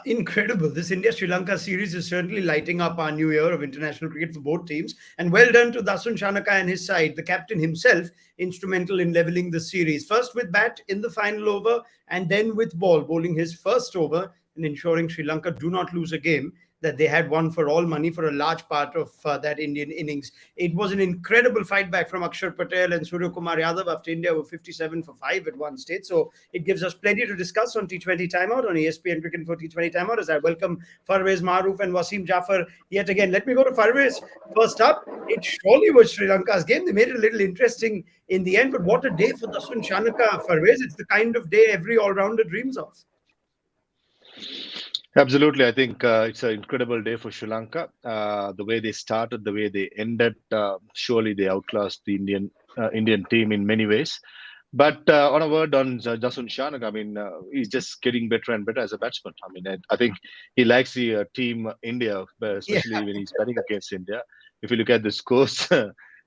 Incredible. This India-Sri Lanka series is certainly lighting up our new year of international cricket for both teams. And well done to Dasun Shanaka and his side, the captain himself, instrumental in leveling the series. First with bat in the final over, and then with ball, bowling his first over and ensuring Sri Lanka do not lose a game that they had won for all money for a large part of that Indian innings. It was an incredible fight back from Akshar Patel and Surya Kumar Yadav after India were 57 for 5 at one stage. So it gives us plenty to discuss on T20 Timeout on ESPN Cricket for T20 Timeout as I welcome Farvez Maroof and Wasim Jaffer yet again. Let me go to Farvez first up. It surely was Sri Lanka's game. They made it a little interesting in the end, but what a day for Dasun Shanaka, Farvez. It's the kind of day every all-rounder dreams of. Absolutely. I think it's an incredible day for Sri Lanka. The way they started, the way they ended, surely they outclassed the Indian team in many ways. But on a word on Dasun Shanaka, I mean, he's just getting better and better as a batsman. I mean, I think he likes the team India, Yeah. especially when he's batting against India. If you look at the scores,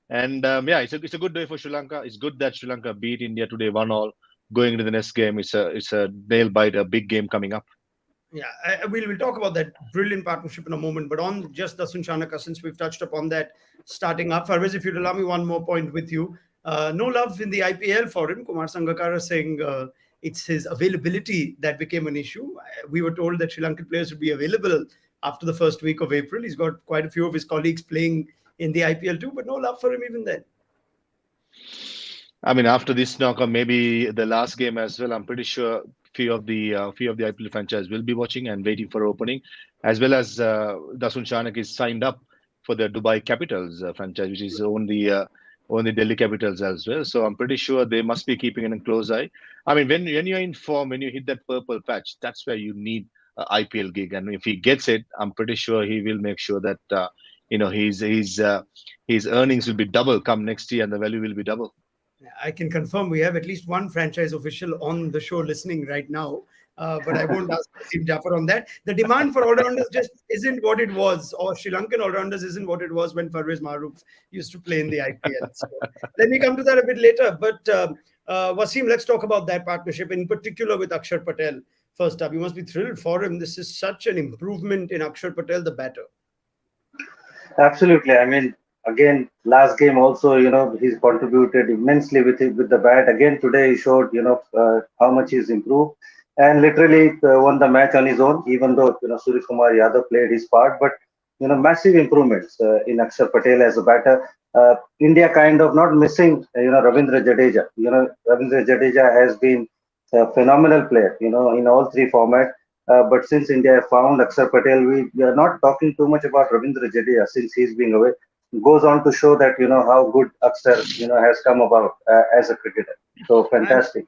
and yeah, it's a good day for Sri Lanka. It's good that Sri Lanka beat India today, 1-1. Going into the next game, it's a nail bite, a big game coming up. Yeah, we'll talk about that brilliant partnership in a moment. But on just Dasun Shanaka, since we've touched upon that starting up, Farvez, if you'd allow me one more point with you. No love in the IPL for him. Kumar Sangakkara saying it's his availability that became an issue. We were told that Sri Lankan players would be available after the first week of April. He's got quite a few of his colleagues playing in the IPL too, but no love for him even then. I mean, after this knockout, maybe the last game as well. I'm pretty sure few of the IPL franchise will be watching and waiting for opening, as well as Dasun Shanak is signed up for the Dubai Capitals franchise, which is own the Delhi Capitals as well. So I'm pretty sure they must be keeping a close eye. I mean, when you're in form, when you hit that purple patch, that's where you need an IPL gig, and if he gets it, I'm pretty sure he will make sure that his earnings will be double come next year, and the value will be double. I can confirm we have at least one franchise official on the show listening right now. But I won't ask Wasim Jaffer on that. The demand for all-rounders just isn't what it was, or Sri Lankan all-rounders isn't what it was when Farvez Maroof used to play in the IPL. So let me come to that a bit later. But Wasim, let's talk about that partnership, in particular with Akshar Patel. First up, you must be thrilled for him. This is such an improvement in Akshar Patel, the batter. Absolutely. I mean, again, last game also, he's contributed immensely with the bat. Again, today he showed, how much he's improved and literally won the match on his own, even though, Surya Kumar Yadav played his part. But, massive improvements in Akshar Patel as a batter. India kind of not missing, Ravindra Jadeja. Ravindra Jadeja has been a phenomenal player, in all three formats. But since India found Akshar Patel, we are not talking too much about Ravindra Jadeja since he's being away. Goes on to show that how good Akshar has come about as a cricketer. So fantastic.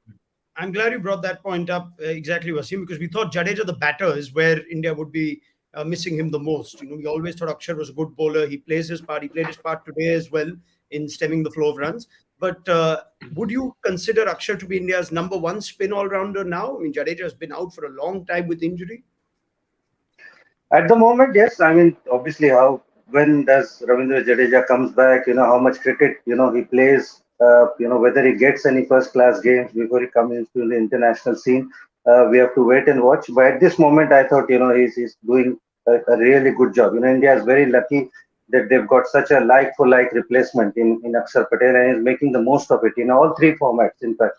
I'm glad you brought that point up exactly, Wasim, because we thought Jadeja, the batter, is where India would be missing him the most. We always thought Akshar was a good bowler. He plays his part. He played his part today as well in stemming the flow of runs. But would you consider Akshar to be India's number one spin all-rounder now? I mean, Jadeja has been out for a long time with injury. At the moment, yes. I mean, obviously, when does Ravindra Jadeja comes back? How much cricket he plays. Whether he gets any first-class games before he comes into the international scene. We have to wait and watch. But at this moment, I thought he's doing a really good job. India is very lucky that they've got such a like-for-like replacement in Akshar Patel, and is making the most of it in all three formats. In fact,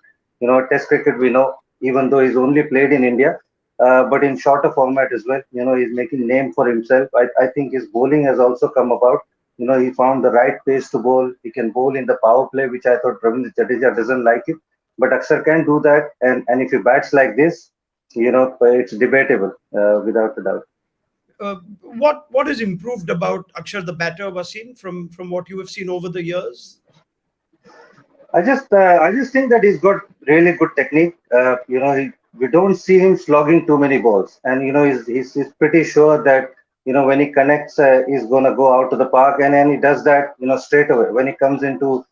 Test cricket we know, even though he's only played in India. But in shorter format as well, he's making name for himself. I think his bowling has also come about. He found the right pace to bowl. He can bowl in the power play, which I thought Ravindra Jadeja doesn't like it. But Akshar can do that. And if he bats like this, it's debatable without a doubt. What is improved about Akshar, the batter, Wasim, from what you have seen over the years? I just think that he's got really good technique. We don't see him slogging too many balls, and he's pretty sure that when he connects, he's gonna go out to the park, and then he does that straight away when he comes into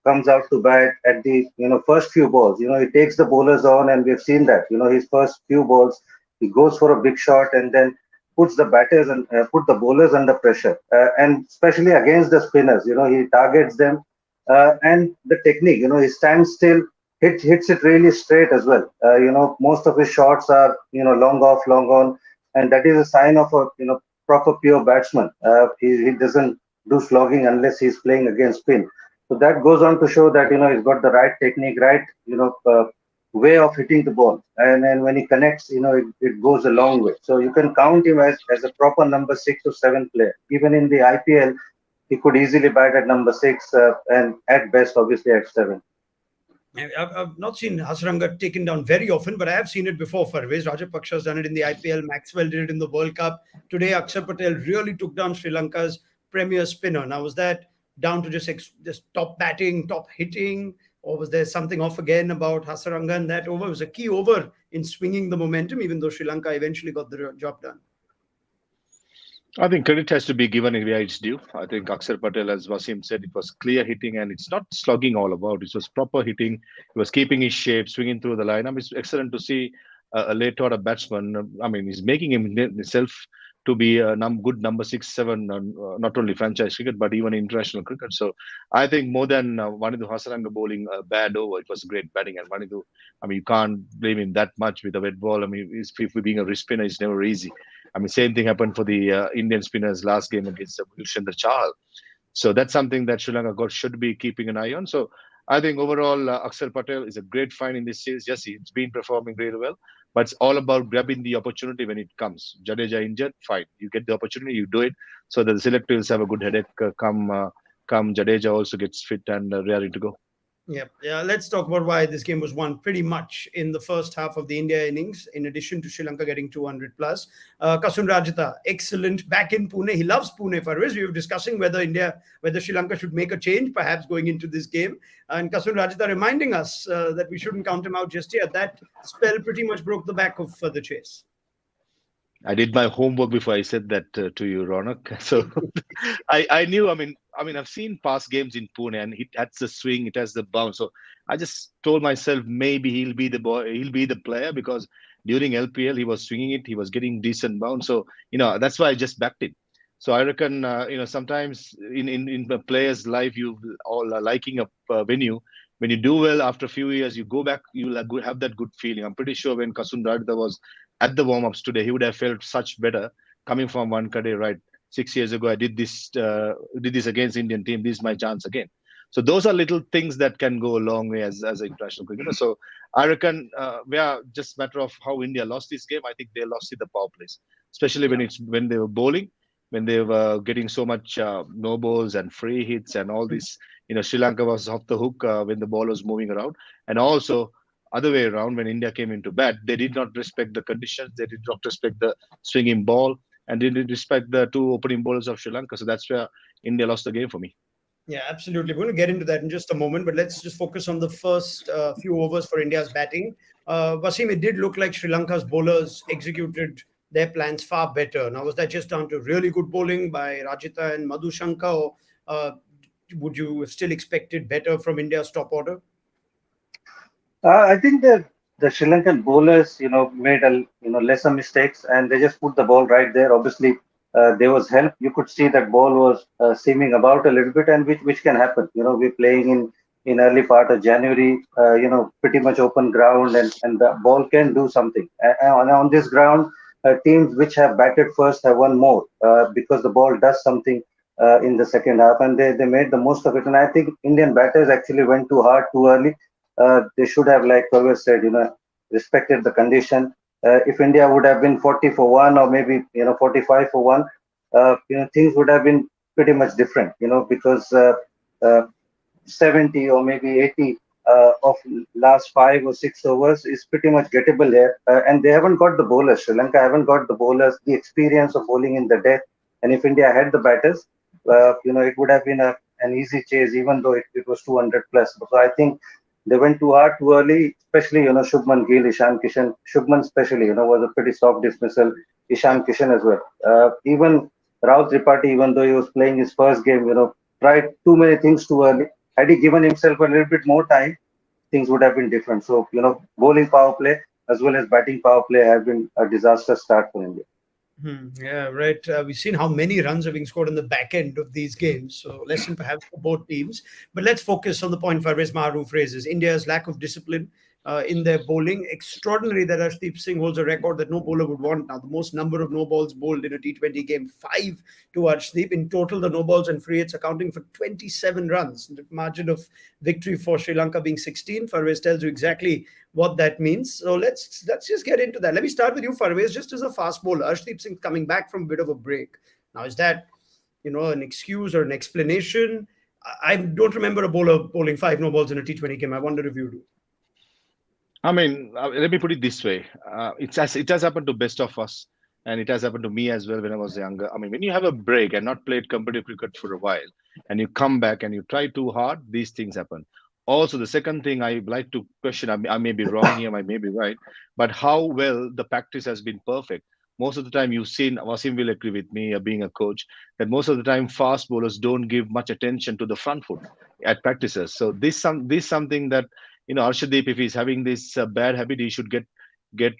comes out to bat at the first few balls. He takes the bowlers on, and we've seen that his first few balls he goes for a big shot and then puts the batters and put the bowlers under pressure, and especially against the spinners. He targets them, and the technique. He stands still, hits it really straight as well. Most of his shots are long off, long on, and that is a sign of a proper pure batsman. He doesn't do slogging unless he's playing against spin. So that goes on to show that he's got the right technique, right way of hitting the ball, and when he connects, it goes a long way. So you can count him as a proper number 6 or 7 player. Even in the IPL, he could easily bat at number 6 and at best, obviously, at 7. I've not seen Hasranga taken down very often, but I have seen it before. Farvez Rajapaksa has done it in the IPL. Maxwell did it in the World Cup. Today, Akshar Patel really took down Sri Lanka's premier spinner. Now, was that down to just top batting, top hitting, or was there something off again about Hasaranga and that over? It was a key over in swinging the momentum, even though Sri Lanka eventually got the job done. I think credit has to be given where it's due. I think Akshar Patel, as Wasim said, it was clear hitting and it's not slugging all about. It was proper hitting. He was keeping his shape, swinging through the line. I mean, it's excellent to see a late order batsman. I mean, he's making himself to be a good number 6, 7, not only franchise cricket, but even international cricket. So I think more than Vanidhu Hasaranga bowling a bad over, it was great batting. And Vanidhu, I mean, you can't blame him that much with a wet ball. I mean, if being a wrist spinner, it's never easy. I mean, same thing happened for the Indian spinners last game against Yuzvendra Chahal. So that's something that Sri Lanka should be keeping an eye on. So I think overall, Akshar Patel is a great find in this series. Yes, he's been performing really well, but it's all about grabbing the opportunity when it comes. Jadeja injured, fine. You get the opportunity, you do it, so that the selectors have a good headache come Jadeja also gets fit and ready to go. Yeah. Let's talk about why this game was won pretty much in the first half of the India innings, in addition to Sri Lanka getting 200 plus. Kasun Rajata, excellent back in Pune. He loves Pune, Farvez. We were discussing whether Sri Lanka should make a change, perhaps going into this game. And Kasun Rajata reminding us that we shouldn't count him out just yet. That spell pretty much broke the back of the chase. I did my homework before I said that to you, Ronak. So I knew. I mean, I've seen past games in Pune, and it has the swing, it has the bounce. So I just told myself maybe he'll be the boy, he'll be the player because during LPL he was swinging it, he was getting decent bounce. So that's why I just backed it. So I reckon sometimes in the player's life you all are liking a venue. When you do well after a few years, you go back, you will have that good feeling. I'm pretty sure when Kasun Radha was at the warm-ups today, he would have felt such better coming from Wankhede, right? 6 years ago, I did this against Indian team. This is my chance again. So those are little things that can go a long way as an international cricketer. So I reckon we are just matter of how India lost this game. I think they lost in the power plays, especially when they were bowling, when they were getting so much no balls and free hits and all this. Sri Lanka was off the hook when the ball was moving around, and also other way around when India came into bat, they did not respect the conditions. They did not respect the swinging ball, and they didn't respect the two opening bowlers of Sri Lanka. So that's where India lost the game for me. Yeah, absolutely. We're going to get into that in just a moment, but let's just focus on the first few overs for India's batting. Wasim, it did look like Sri Lanka's bowlers executed their plans far better. Now, was that just down to really good bowling by Rajita and Madhu Shankar, or would you have still expected better from India's top order? I think the Sri Lankan bowlers, made lesser mistakes, and they just put the ball right there. Obviously, there was help. You could see that ball was seaming about a little bit, and which can happen. We're playing in early part of January. Pretty much open ground, and the ball can do something. And on this ground, teams which have batted first have won more because the ball does something in the second half, and they made the most of it. And I think Indian batters actually went too hard too early. They should have, like always said, respected the condition. If India would have been 40 for one, or maybe 45 for one, things would have been pretty much different. Because 70 or maybe 80 of last 5 or 6 overs is pretty much gettable here, and they haven't got the bowlers. Sri Lanka haven't got the bowlers, the experience of bowling in the death. And if India had the batters, it would have been an easy chase, even though it was 200 plus. So I think they went too hard too early, especially, Shubman Gill, Ishan Kishan. Shubman especially, was a pretty soft dismissal. Ishan Kishan as well. Even Raut Tripathi, even though he was playing his first game, tried too many things too early. Had he given himself a little bit more time, things would have been different. So, bowling power play as well as batting power play have been a disaster start for India. Yeah, right. We've seen how many runs are being scored in the back end of these games. So, lesson perhaps for both teams. But let's focus on the point Farvez Maharouf raises India's lack of discipline in their bowling. Extraordinary that Arshdeep Singh holds a record that no bowler would want now. The most number of no balls bowled in a T20 game, five to Arshdeep. In total, the no balls and free hits accounting for 27 runs. The margin of victory for Sri Lanka being 16. Farvez tells you exactly what that means. So let's just get into that. Let me start with you, Farvez. Just as a fast bowler, Arshdeep Singh coming back from a bit of a break. Now, is that an excuse or an explanation? I don't remember a bowler bowling five no balls in a T20 game. I wonder if you do. I mean, let me put it this way: it has happened to best of us, and it has happened to me as well when I was younger. I mean, when you have a break and not played competitive cricket for a while, and you come back and you try too hard, these things happen. Also, the second thing I like to question, I may be wrong here, I may be right, but how well the practice has been perfect. Most of the time, you've seen, Wasim will agree with me, being a coach, that most of the time fast bowlers don't give much attention to the front foot at practices. So this something that Arshdeep, if he's having this bad habit, he should get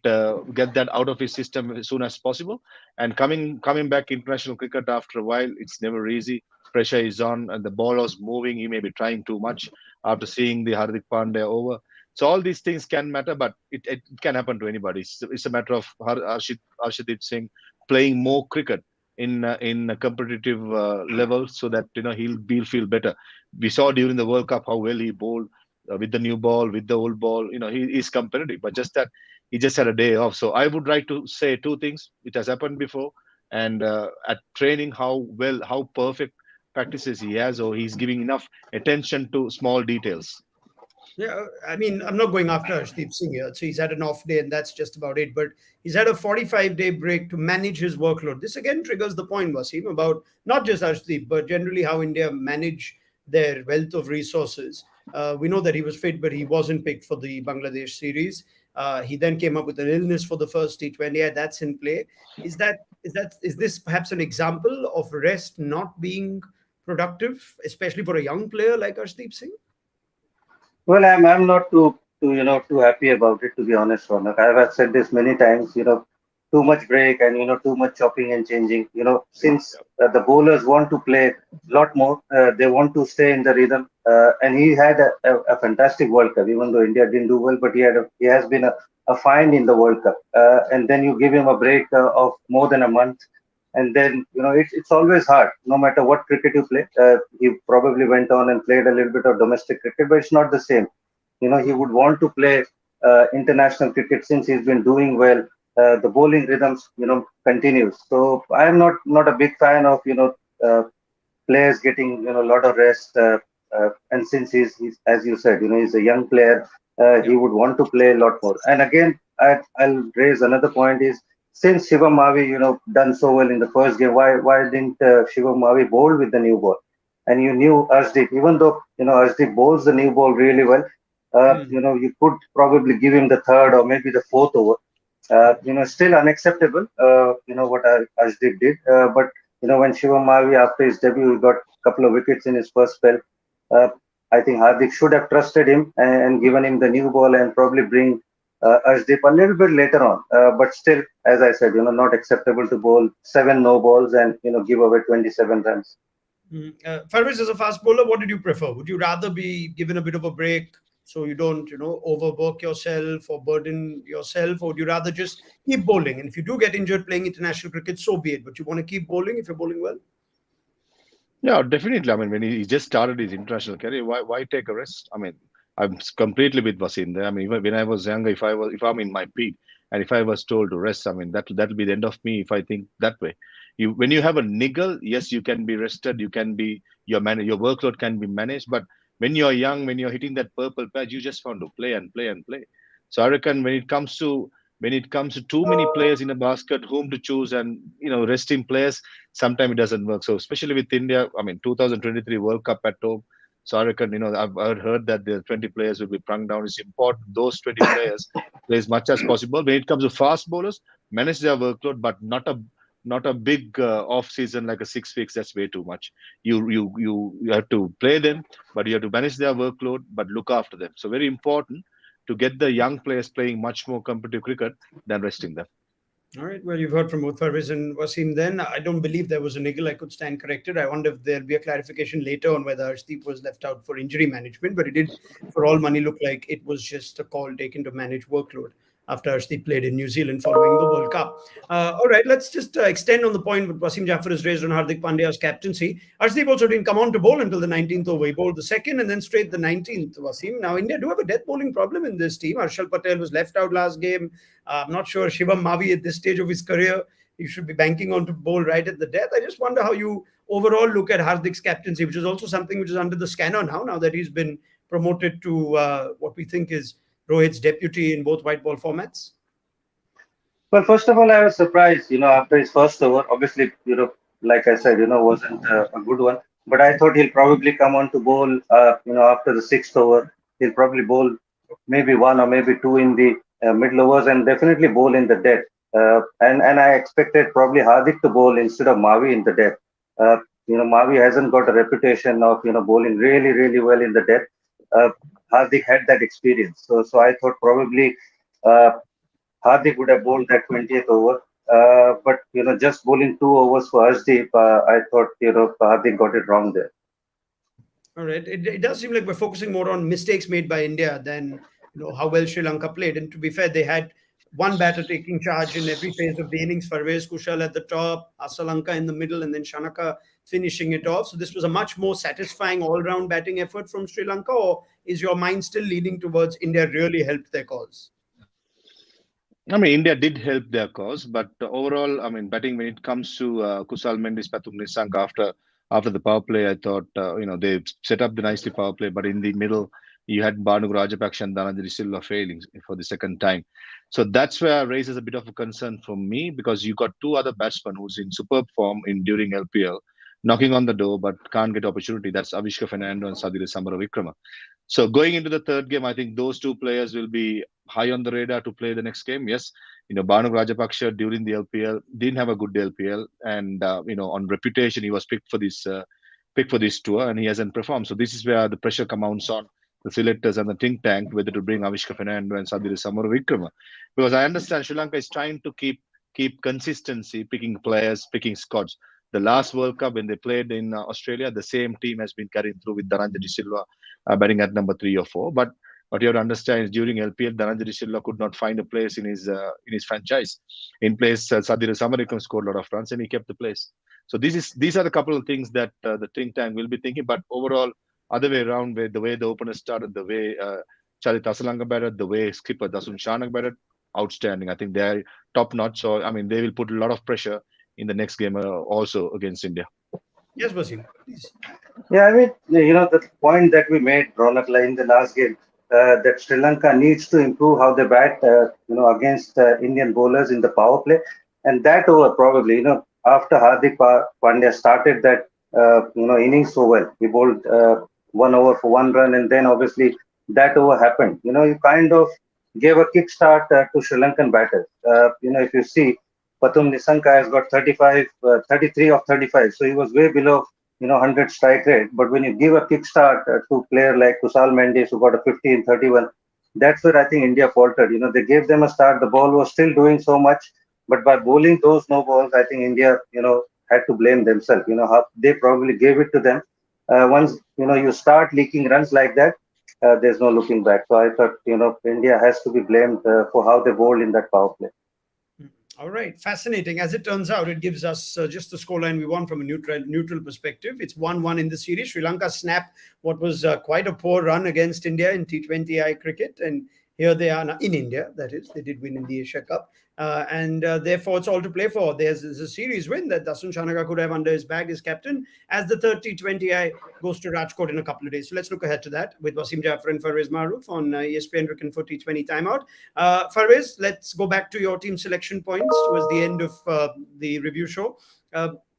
that out of his system as soon as possible. And coming back international cricket after a while, it's never easy. Pressure is on, and the ball was moving. He may be trying too much after seeing the Hardik Pandya over. So all these things can matter, but it can happen to anybody. It's a matter of Arshdeep Singh playing more cricket in a competitive level, so that he'll feel better. We saw during the World Cup how well he bowled with the new ball, with the old ball. He is competitive, but just that he just had a day off. So I would like to say two things. It has happened before, and at training, how perfect practices he has, or he's giving enough attention to small details. Yeah, I mean, I'm not going after Arshdeep Singh here. So he's had an off day and that's just about it. But he's had a 45-day break to manage his workload. This again triggers the point, Wasim, about not just Arshdeep, but generally how India manage their wealth of resources. We know that he was fit, but he wasn't picked for the Bangladesh series. He then came up with an illness for the first T20. Yeah, that's in play. Is this perhaps an example of rest not being productive, especially for a young player like Arshdeep Singh? Well, I'm not too happy about it, to be honest, Ronak. I've said this many times. Too much break and too much chopping and changing. Since the bowlers want to play a lot more, they want to stay in the rhythm. And he had a fantastic World Cup, even though India didn't do well. But he has been a find in the World Cup. And then you give him a break of more than a month, and then it's always hard, no matter what cricket you play. He probably went on and played a little bit of domestic cricket, but it's not the same. He would want to play international cricket since he's been doing well. The bowling rhythms continues. So I am not a big fan of players getting a lot of rest. And since he's, as you said, he's a young player, he would want to play a lot more. And again, I'll raise another point: is since Shivam Mavi done so well in the first game, why didn't Shivam Mavi bowl with the new ball? And you knew Arshdeep, even though Arshdeep bowls the new ball really well, you could probably give him the third or maybe the fourth over. Still unacceptable. What Arshdeep did, but when Shivam Mavi, after his debut, he got a couple of wickets in his first spell. Uh, I think Hardik should have trusted him and given him the new ball and probably bring Arshdeep a little bit later on. But still, as I said, not acceptable to bowl seven no balls and give away 27 runs. Farviz, as a fast bowler, what did you prefer? Would you rather be given a bit of a break so you don't, overwork yourself or burden yourself, or would you rather just keep bowling? And if you do get injured playing international cricket, so be it. But you want to keep bowling if you're bowling well? Yeah, definitely. I mean, when he just started his international career, why take a rest? I mean, completely with Wasim there. I mean, even when I was younger, if I'm in my peak, and if I was told to rest, I mean that'll be the end of me if I think that way. When you have a niggle, yes, you can be rested. You can be your workload can be managed. But when you're young, when you're hitting that purple patch, you just want to play and play and play. So I reckon when it comes to too many players in a basket, whom to choose, and resting players, sometimes it doesn't work. So especially with India, I mean, 2023 World Cup at home. So I reckon, I've heard that the 20 players will be prung down. It's important those 20 players play as much as possible. When it comes to fast bowlers, manage their workload, but not a big off season like a 6 weeks. That's way too much. You have to play them, but you have to manage their workload, but look after them. So very important to get the young players playing much more competitive cricket than resting them. All right. Well, you've heard from both Parvez and Wasim then. I don't believe there was a niggle. I could stand corrected. I wonder if there'll be a clarification later on whether Arshdeep was left out for injury management, but it did, for all money, look like it was just a call taken to manage workload after Arshdeep played in New Zealand following the World Cup. All right, let's just extend on the point what Wasim Jaffer has raised on Hardik Pandya's captaincy. Arshdeep also didn't come on to bowl until the 19th over. He bowled the second and then straight the 19th, Wasim. Now, India do have a death bowling problem in this team. Harshal Patel was left out last game. I'm not sure Shivam Mavi at this stage of his career, he should be banking on to bowl right at the death. I just wonder how you overall look at Hardik's captaincy, which is also something which is under the scanner now that he's been promoted to what we think is Rohit's deputy in both white ball formats. Well, first of all, I was surprised, after his first over. Obviously, like I said, wasn't a good one. But I thought he'll probably come on to bowl, after the sixth over. He'll probably bowl maybe one or maybe two in the middle overs and definitely bowl in the death. And I expected probably Hardik to bowl instead of Mavi in the death. Mavi hasn't got a reputation of, bowling really, really well in the death. Uh, Hardik had that experience. So I thought probably uh, Hardik would have bowled that 20th over. But just bowling 2 overs for Ashdeep, I thought Hardik got it wrong there. All right. It does seem like we're focusing more on mistakes made by India than how well Sri Lanka played. And to be fair, they had one batter taking charge in every phase of the innings. Parvez Kushal at the top, Asalanka in the middle, and then Shanaka finishing it off. So this was a much more satisfying all-round batting effort from Sri Lanka. Or is your mind still leaning towards India really helped their cause? I mean, India did help their cause, but overall, I mean, batting when it comes to Kusal Mendis, Pathum Nissanka after the power play, I thought they set up the nicely power play, but in the middle you had Banu Rajapaksa and Dhananjay Silva failing for the second time. So that's where raises a bit of a concern for me because you got two other batsmen who's in superb form in during LPL, knocking on the door but can't get opportunity. That's Avishka Fernando and Sadhir Samaravikrama. So going into the third game, I think those two players will be high on the radar to play the next game. Yes, Banu Rajapaksha during the LPL didn't have a good LPL, and on reputation he was picked for this tour, and he hasn't performed. So this is where the pressure comes on the selectors and the think tank whether to bring Avishka Fernando and Sadhir Samaravikrama, because I understand Sri Lanka is trying to keep consistency, picking players, picking squads. The last World Cup when they played in Australia, the same team has been carrying through with Dhananjay Silva batting at number 3 or 4. But what you have to understand is during LPL, Dhananjay Silva could not find a place in his franchise. In place, Sadhir Samaravikram scored a lot of runs and he kept the place. So these are the couple of things that the think tank will be thinking. But overall, other way around, the way the openers started, the way Charit Asalanga batted, the way skipper Dasun Shanak batted, outstanding. I think they are top notch. So I mean, they will put a lot of pressure in the next game also against India. Yes, Wasim, please. Yeah, I mean, the point that we made, Ronak, like in the last game, that Sri Lanka needs to improve how they bat, against Indian bowlers in the power play. And that over probably, after Pandya started that, innings so well, he bowled 1 over for 1 run, and then obviously that over happened. You kind of gave a kickstart to Sri Lankan batters. If you see, Pathum Nissanka has got 35, 33 of 35, so he was way below 100 strike rate. But when you give a kickstart to a player like Kusal Mendis, who got a 15, 31, that's where I think India faltered. They gave them a start. The ball was still doing so much, but by bowling those no balls, I think India, had to blame themselves. How they probably gave it to them. Once you start leaking runs like that, there's no looking back. So I thought India has to be blamed for how they bowled in that power play. All right, fascinating. As it turns out, it gives us just the scoreline we want from a neutral perspective. It's 1-1 in the series. Sri Lanka snapped what was quite a poor run against India in T20I cricket, and here they are now in India. That is, they did win in the Asia Cup, and therefore it's all to play for. There's a series win that Dasun Chanaka could have under his bag as captain, as the third T20I goes to Rajkot in a couple of days. So let's look ahead to that with Wasim Jaffer and Farvez Maroof on ESPN Cricket for T20 Timeout. Farvez, let's go back to your team selection points towards the end of the review show.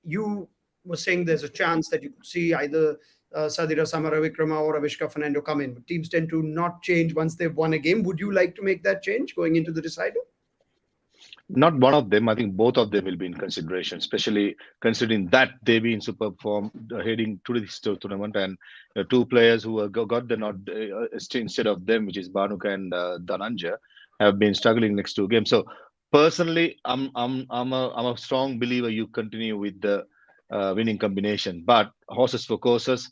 You were saying there's a chance that you could see either Sadhira Samaravikrama or Avishka Fernando come in. But teams tend to not change once they've won a game. Would you like to make that change going into the decider? Not one of them. I think both of them will be in consideration, especially considering that they be in superb form heading to this tournament, and two players who got the nod instead of them, which is Banuka and Dhananjay, have been struggling next two games. So Personally, I'm a strong believer you continue with the winning combination. But horses for courses,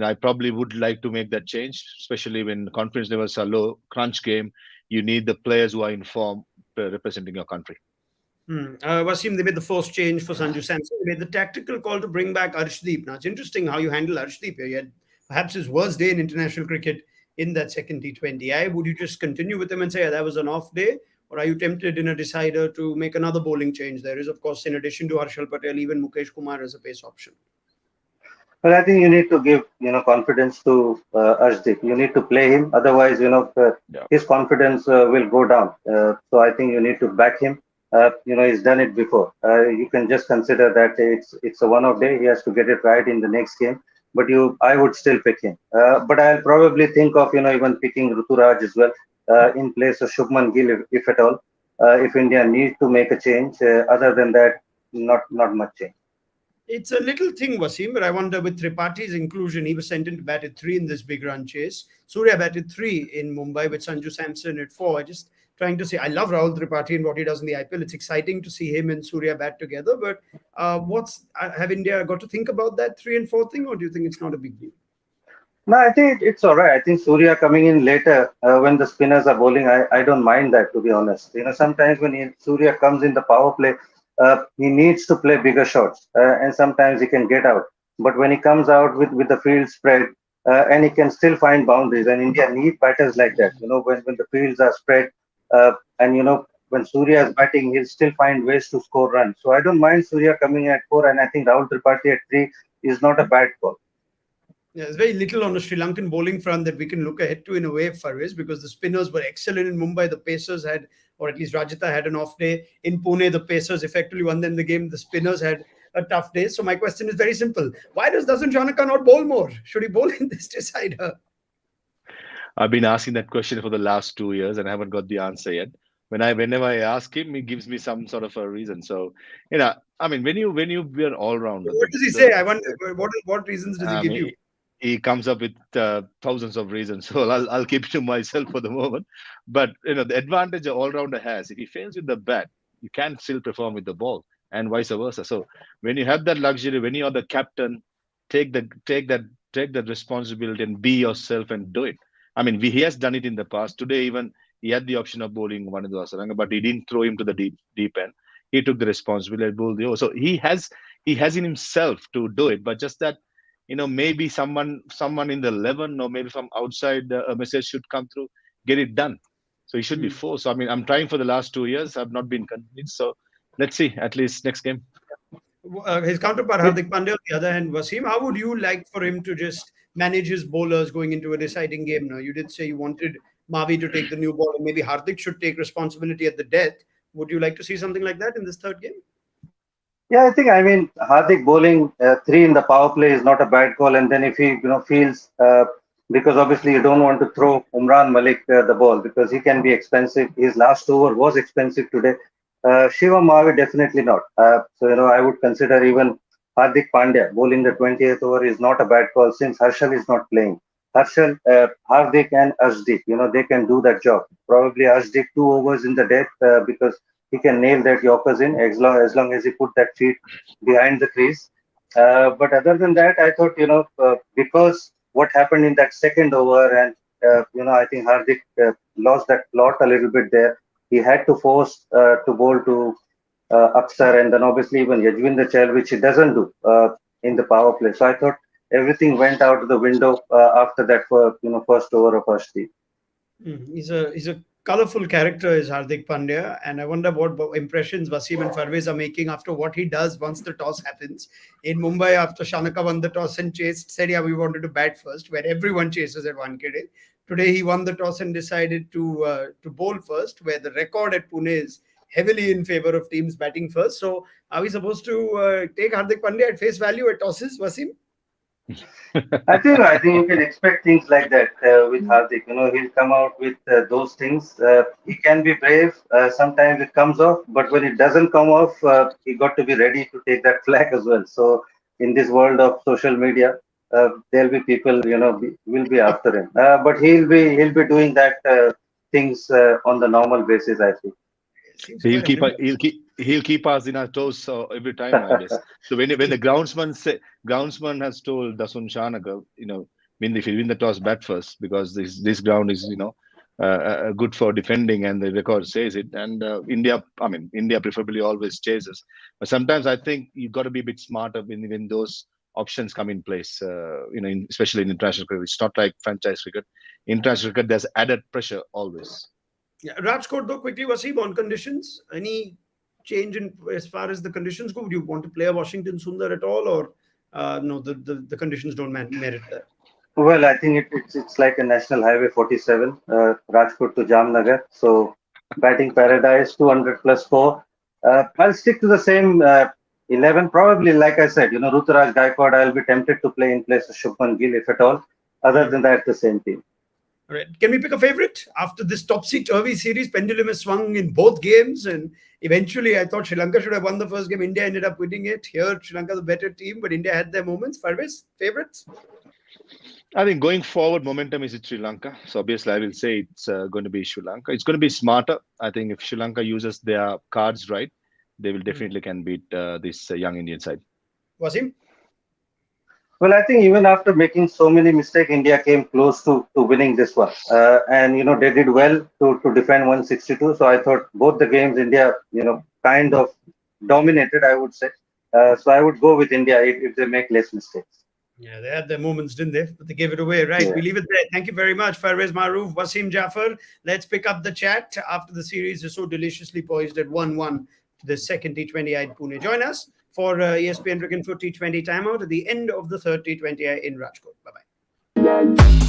I probably would like to make that change, especially when confidence levels are low. Crunch game, you need the players who are in form representing your country. Wasim, they made the first change for Sanju Samson. They made the tactical call to bring back Arshdeep. Now, it's interesting how you handle Arshdeep here. He had perhaps his worst day in international cricket in that second T20I. Would you just continue with him and say, "Yeah, that was an off day? Or are you tempted in a decider to make another bowling change? There is, of course, in addition to Harshal Patel, even Mukesh Kumar as a pace option. Well, I think you need to give confidence to Arshdeep. You need to play him, otherwise Yeah. his confidence will go down. So I think you need to back him. He's done it before. You can just consider that it's a one-off day. He has to get it right in the next game. But I would still pick him. But I'll probably think of even picking Ruturaj as well in place of Shubman Gill if at all. If India needs to make a change, other than that, not much change. It's a little thing, Wasim, but I wonder with Tripaঠি's inclusion, he was sent in to bat at three in this big run chase. Surya batted three in Mumbai with Sanju Samson at four. Just trying to say, I love Rahul Tripathi and what he does in the IPL. It's exciting to see him and Surya bat together. But have India got to think about that three and four thing, or do you think it's not a big deal? No, I think it's all right. I think Surya coming in later when the spinners are bowling, I don't mind that, to be honest. Sometimes when Surya comes in the power play, he needs to play bigger shots, and sometimes he can get out. But when he comes out with the field spread, and he can still find boundaries, and India need batters like that. When the fields are spread, and when Surya is batting, he'll still find ways to score runs. So I don't mind Surya coming at four, and I think Rahul Tripathi at three is not a bad call. Yeah, there's very little on the Sri Lankan bowling front that we can look ahead to in a way, Farwiz, because the spinners were excellent in Mumbai. The Pacers had, or at least Rajata had an off day. In Pune, the Pacers effectively won them the game. The spinners had a tough day. So my question is very simple. Why does Dasun Janaka not bowl more? Should he bowl in this decider? I've been asking that question for the last 2 years and I haven't got the answer yet. Whenever I ask him, he gives me some sort of a reason. So, I mean, when you be an all rounder, What does he say? I wonder, what reasons does he um, give you? he, he comes up with thousands of reasons. So I'll keep it to myself for the moment. But the advantage an all rounder has, if he fails with the bat, you can still perform with the ball, and vice versa. So when you have that luxury, when you are the captain, take the take that responsibility and be yourself and do it. I mean, he has done it in the past. Today, even he had the option of bowling one in the Asaranga, but he didn't throw him to the deep end. He took the responsibility and bowled the over. So he has in himself to do it. But just that, maybe someone in the 11 or maybe from outside a message should come through, get it done. So he should be Hmm. forced. I mean, I'm trying for the last 2 years. I've not been convinced. So let's see. At least next game. His counterpart Hardik Pandya, on the other hand, Wasim, how would you like for him to just manage his bowlers going into a deciding game? Now, you did say you wanted Mavi to take the new ball, and maybe Hardik should take responsibility at the death. Would you like to see something like that in this third game? Yeah, I mean, Hardik bowling three in the power play is not a bad call. And then if he, feels, because obviously you don't want to throw Umran Malik the ball because he can be expensive. His last over was expensive today. Shiva Mavi definitely not. So, I would consider even Hardik Pandya bowling the 20th over is not a bad call since Harshal is not playing. Harshal, Hardik and Ashdeep, they can do that job. Probably Ashdeep 2 overs in the death because he can nail that Yorkers in as long as he put that feet behind the crease. But other than that, I thought because what happened in that second over, and I think Hardik lost that plot a little bit there. He had to force to bowl to Aksar, and then obviously even Yajvinder Chahal, which he doesn't do in the power play. So I thought everything went out of the window after that first over of Ashdeep. He's a colorful character, is Hardik Pandya, and I wonder what impressions Wasim and Farvez are making after what he does once the toss happens. In Mumbai, after Shanaka won the toss and chased, said, "Yeah, we wanted to bat first," where everyone chases at 1 KD. Today, he won the toss and decided to bowl first, where the record at Pune is heavily in favor of teams batting first. So, are we supposed to take Hardik Pandya at face value at tosses, Wasim? I think you can expect things like that with Hardik. He'll come out with those things. He can be brave. Sometimes it comes off, but when it doesn't come off, he got to be ready to take that flag as well. So in this world of social media, there'll be people, will be after him. But he'll be doing that things on the normal basis, I think. It seems He'll quite keep unlimited. he'll keep us in our toes every time, I guess. So when the groundsman has told Dasun Shanaka, if you win the toss, bat first, because this ground is good for defending, and the record says it. And India preferably always chases, but sometimes I think you've got to be a bit smarter when those options come in place. Especially in international cricket, it's not like franchise cricket. International cricket, there's added pressure always. Yeah, Rajkot, though, quickly, Wasim, on conditions. Any change in as far as the conditions go? Would you want to play a Washington Sundar at all, or no? The conditions don't merit that. Well, I think it's like a National Highway 47, Rajkot to Jamnagar. So batting paradise, 200 plus 4. I'll stick to the same 11. Probably, like I said, Ruturaj Gaikwad, I'll be tempted to play in place of Shubman Gill, if at all. Other than that, the same team. All right. Can we pick a favorite after this topsy-turvy series? Pendulum has swung in both games, and eventually I thought Sri Lanka should have won the first game. India ended up winning it. Here, Sri Lanka the better team, but India had their moments. Parvez, favorites? I think going forward, momentum is at Sri Lanka. So obviously, I will say it's going to be Sri Lanka. It's going to be smarter. I think if Sri Lanka uses their cards right, they will definitely can beat this young Indian side. Wasim? Well, I think even after making so many mistakes, India came close to winning this one. And, they did well to defend 162. So I thought both the games, India, kind of dominated, I would say. So I would go with India if they make less mistakes. Yeah, they had their moments, didn't they? But they gave it away, right? Yeah. We leave it there. Thank you very much, Farwez Maroof, Wasim Jaffer. Let's pick up the chat after the series is so deliciously poised at 1-1 to the second T20I in Pune. Join us for ESPN Cricket Info T20 timeout at the end of the third T20I in Rajkot. Bye-bye.